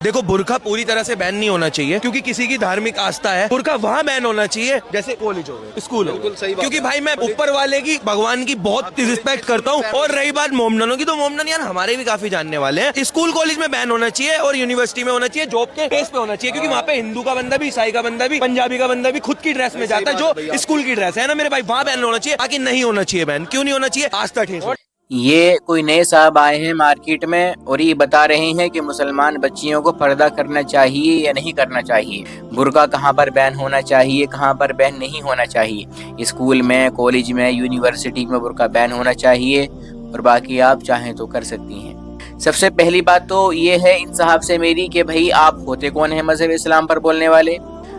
देखो बुरखा पूरी तरह से बैन नहीं होना चाहिए क्योंकि किसी की धार्मिक आस्था है। बुरखा वहाँ बैन होना चाहिए जैसे कॉलेज हो गए, स्कूल हो गए, क्योंकि भाई मैं ऊपर वाले की, भगवान की बहुत रिस्पेक्ट करता हूँ। और रही बात मोमडनों की, तो मोमडन यार हमारे भी काफी जानने वाले हैं। स्कूल कॉलेज में बैन होना चाहिए और यूनिवर्सिटी में होना चाहिए, जॉब के बेस पे होना चाहिए, क्योंकि वहाँ पे हिंदू का बंदा भी, ईसाई का बंदा भी, पंजाबी का बंदा भी खुद की ड्रेस में जाता है जो स्कूल की ड्रेस है ना मेरे भाई। वहाँ बैन होना चाहिए, बाकी नहीं होना चाहिए बैन। क्यों नहीं होना चाहिए? आस्था ठेस। ये कोई नए साहब आए हैं मार्केट में और ये बता रहे हैं कि मुसलमान बच्चियों को पर्दा करना चाहिए या नहीं करना चाहिए, बुर्का कहाँ पर बैन होना चाहिए, कहाँ पर बैन नहीं होना चाहिए। स्कूल में, कॉलेज में, यूनिवर्सिटी में बुर्का बैन होना चाहिए और बाकी आप चाहें तो कर सकती हैं। सबसे पहली बात तो ये है इन साहब से मेरी कि भाई आप होते कौन है मजहब इस्लाम पर बोलने वाले?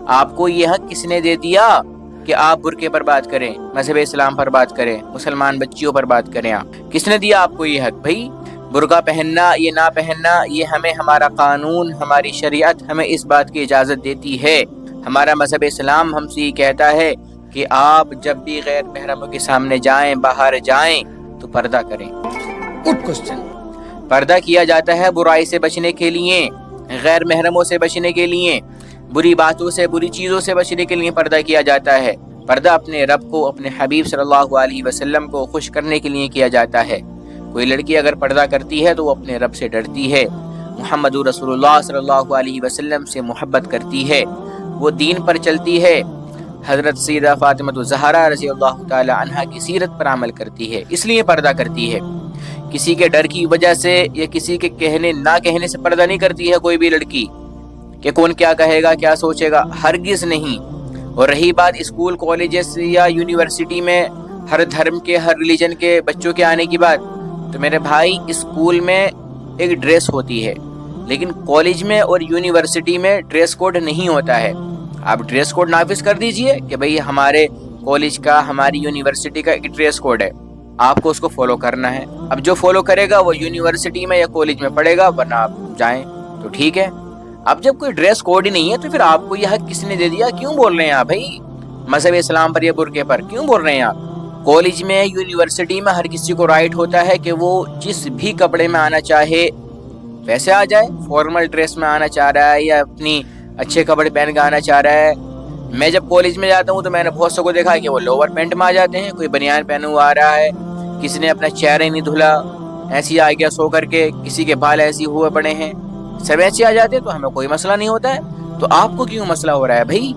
आपको ये हक किसने दे दिया कि आप बुरके पर बात करें, मजहब इस्लाम पर बात करें, मुसलमान बच्चियों पर बात करें? आप किसने दिया आपको ये हक? भाई बुरका पहनना, ये ना पहनना, ये हमें हमारा कानून, हमारी शरीयत हमें इस बात की इजाज़त देती है। हमारा मजहब इस्लाम हमसे ये कहता है कि आप जब भी गैर महरमों के सामने जाएं, बाहर जाएं, तो पर्दा करें। Good question. पर्दा किया जाता है बुराई से बचने के लिए, गैर महरमों से बचने के लिए, बुरी बातों से, बुरी चीज़ों से बचने के लिए पर्दा किया जाता है। पर्दा अपने रब को, अपने हबीब सल्लल्लाहु अलैहि वसल्लम को खुश करने के लिए किया जाता है। कोई लड़की अगर पर्दा करती है तो वो अपने रब से डरती है, मुहम्मदुर रसूलुल्लाह सल्लल्लाहु अलैहि वसल्लम से मोहब्बत करती है, वो दीन पर चलती है, हज़रत सैयदा फातिमा ज़हरा रज़ियल्लाहु ताला अन्हा की सीरत पर अमल करती है, इसलिए पर्दा करती है। किसी के डर की वजह से या किसी के कहने ना कहने से पर्दा नहीं करती है कोई भी लड़की कि कौन क्या कहेगा, क्या सोचेगा, हरगिज़ नहीं। और रही बात स्कूल, कॉलेजेस या यूनिवर्सिटी में हर धर्म के, हर रिलीजन के बच्चों के आने की बात, तो मेरे भाई स्कूल में एक ड्रेस होती है, लेकिन कॉलेज में और यूनिवर्सिटी में ड्रेस कोड नहीं होता है। आप ड्रेस कोड नाफिज कर दीजिए कि भाई हमारे कॉलेज का, हमारी यूनिवर्सिटी का एक ड्रेस कोड है, आपको उसको फॉलो करना है। अब जो फॉलो करेगा वो यूनिवर्सिटी में या कॉलेज में पढ़ेगा, वरना आप जाएं तो ठीक है। अब जब कोई ड्रेस कोड ही नहीं है तो फिर आपको यह हक किसने दे दिया? क्यों बोल रहे हैं आप भाई मजहब इस्लाम पर या बुरके पर क्यों बोल रहे हैं आप? कॉलेज में, यूनिवर्सिटी में हर किसी को राइट होता है कि वो जिस भी कपड़े में आना चाहे वैसे आ जाए। फॉर्मल ड्रेस में आना चाह रहा है या अपनी अच्छे कपड़े पहन के आना चाह रहा है। मैं जब कॉलेज में जाता हूँ तो मैंने बहुत से को देखा कि वो लोअर पैंट में आ जाते हैं, कोई बनियान पहने हुआ आ रहा है, किसी ने अपना चेहरा ही नहीं धुला, ऐसी आ गया सो करके, किसी के बाल ऐसे हुए पड़े हैं, सब ऐसे आ जाते हैं, तो हमें कोई मसला नहीं होता है। तो आपको क्यों मसला हो रहा है भाई?